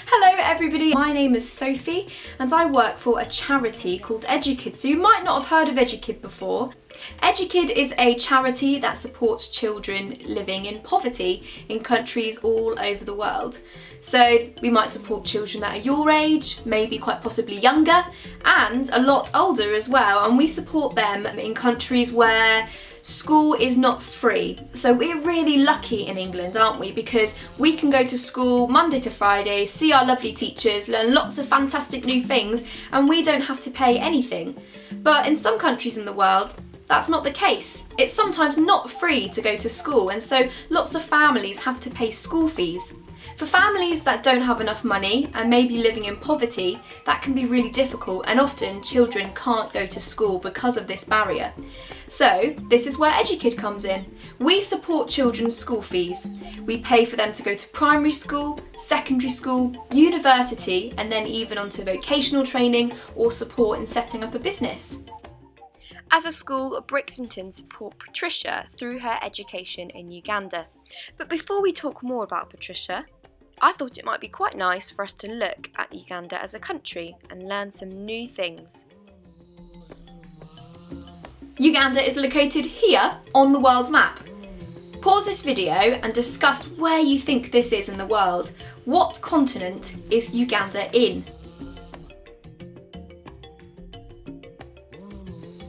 Hello everybody, my name is Sophie and I work for a charity called Edukid, so you might not have heard of Edukid before. Edukid is a charity that supports children living in poverty in countries all over the world. So we might support children that are your age, maybe quite possibly younger, and a lot older as well, and we support them in countries where school is not free. So we're really lucky in England, aren't we? Because we can go to school Monday to Friday, see our lovely teachers, learn lots of fantastic new things, and we don't have to pay anything. But in some countries in the world, that's not the case. It's sometimes not free to go to school, and so lots of families have to pay school fees. For families that don't have enough money and may be living in poverty, that can be really difficult, and often children can't go to school because of this barrier. So this is where Edukid comes in. We support children's school fees. We pay for them to go to primary school, secondary school, university, and then even onto vocational training or support in setting up a business. As a school, Brixington support Patricia through her education in Uganda. But before we talk more about Patricia, I thought it might be quite nice for us to look at Uganda as a country and learn some new things. Uganda is located here on the world map. Pause this video and discuss where you think this is in the world. What continent is Uganda in?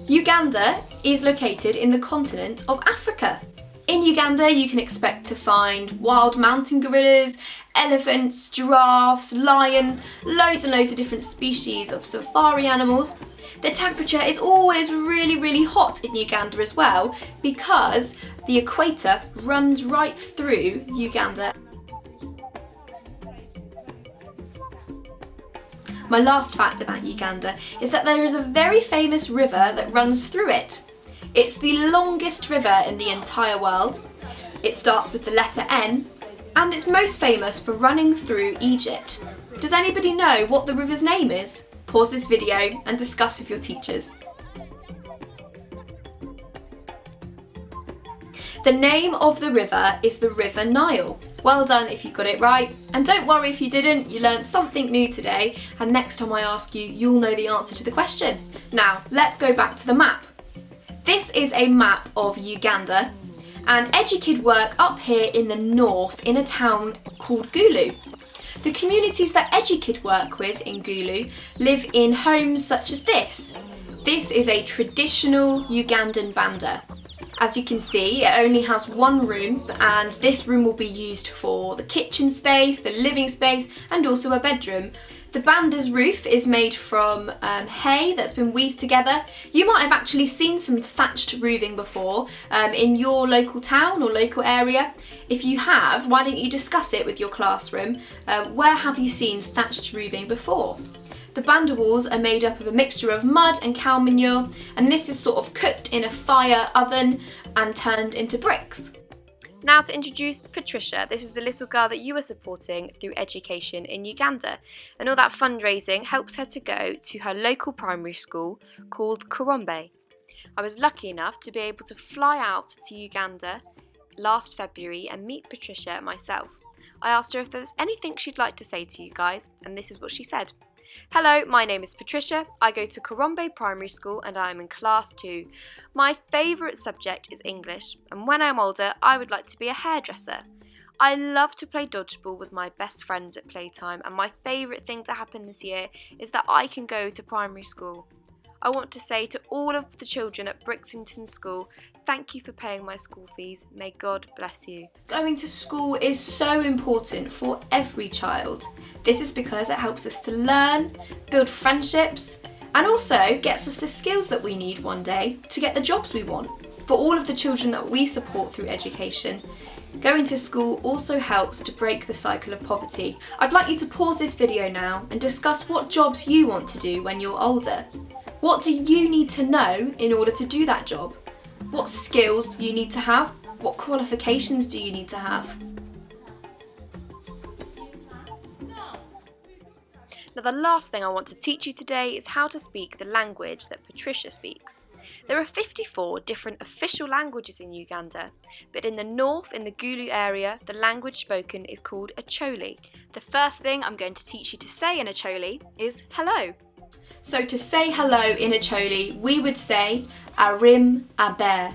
Uganda is located in the continent of Africa. In Uganda, you can expect to find wild mountain gorillas, elephants, giraffes, lions, loads and loads of different species of safari animals. The temperature is always really hot in Uganda as well because the equator runs right through Uganda. My last fact about Uganda is that there is a very famous river that runs through it. It's the longest river in the entire world. It starts with the letter N and it's most famous for running through Egypt. Does anybody know what the river's name is? Pause this video and discuss with your teachers. The name of the river is the River Nile. Well done if you got it right, and don't worry if you didn't, you learned something new today, and next time I ask you, you'll know the answer to the question. Now, let's go back to the map. This is a map of Uganda, and Edukid work up here in the north in a town called Gulu. The communities that Edukid work with in Gulu live in homes such as this. This is a traditional Ugandan banda. As you can see, it only has one room, and this room will be used for the kitchen space, the living space, and also a bedroom. The banda's roof is made from hay that's been weaved together. You might have actually seen some thatched roofing before in your local town or local area. If you have, why don't you discuss it with your classroom? Where have you seen thatched roofing before? The banda walls are made up of a mixture of mud and cow manure, and this is sort of cooked in a fire oven and turned into bricks. Now to introduce Patricia. This is the little girl that you are supporting through education in Uganda, and all that fundraising helps her to go to her local primary school called Korombe. I was lucky enough to be able to fly out to Uganda last February and meet Patricia myself. I asked her if there's anything she'd like to say to you guys, and this is what she said. Hello, my name is Patricia. I go to Korombe Primary School and I am in class 2. My favourite subject is English, and when I'm older I would like to be a hairdresser. I love to play dodgeball with my best friends at playtime, and my favourite thing to happen this year is that I can go to primary school. I want to say to all of the children at Brixington School, thank you for paying my school fees. May God bless you. Going to school is so important for every child. This is because it helps us to learn, build friendships, and also gets us the skills that we need one day to get the jobs we want. For all of the children that we support through education, going to school also helps to break the cycle of poverty. I'd like you to pause this video now and discuss what jobs you want to do when you're older. What do you need to know in order to do that job? What skills do you need to have? What qualifications do you need to have? Now the last thing I want to teach you today is how to speak the language that Patricia speaks. There are 54 different official languages in Uganda, but in the north, in the Gulu area, the language spoken is called Acholi. The first thing I'm going to teach you to say in Acholi is hello. So to say hello in Acholi, we would say Arim Aber.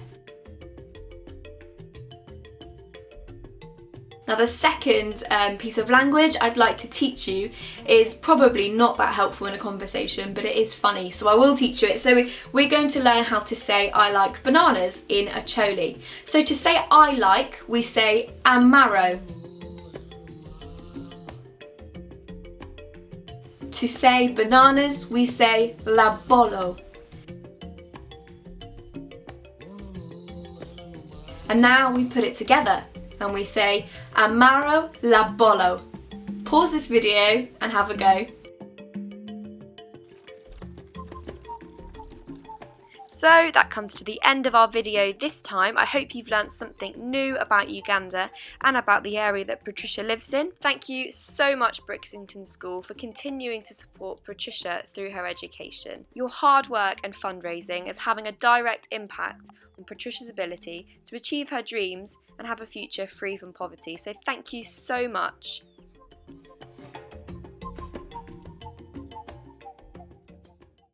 Now the second piece of language I'd like to teach you is probably not that helpful in a conversation, but it is funny, so I will teach you it. So we're going to learn how to say I like bananas in Acholi. So to say I like, we say Amaro. To say bananas, we say La Bolo. And now we put it together and we say Amaro La Bolo. Pause this video and have a go. So that comes to the end of our video this time. I hope you've learnt something new about Uganda and about the area that Patricia lives in. Thank you so much, Brixington School, for continuing to support Patricia through her education. Your hard work and fundraising is having a direct impact on Patricia's ability to achieve her dreams and have a future free from poverty. So thank you so much.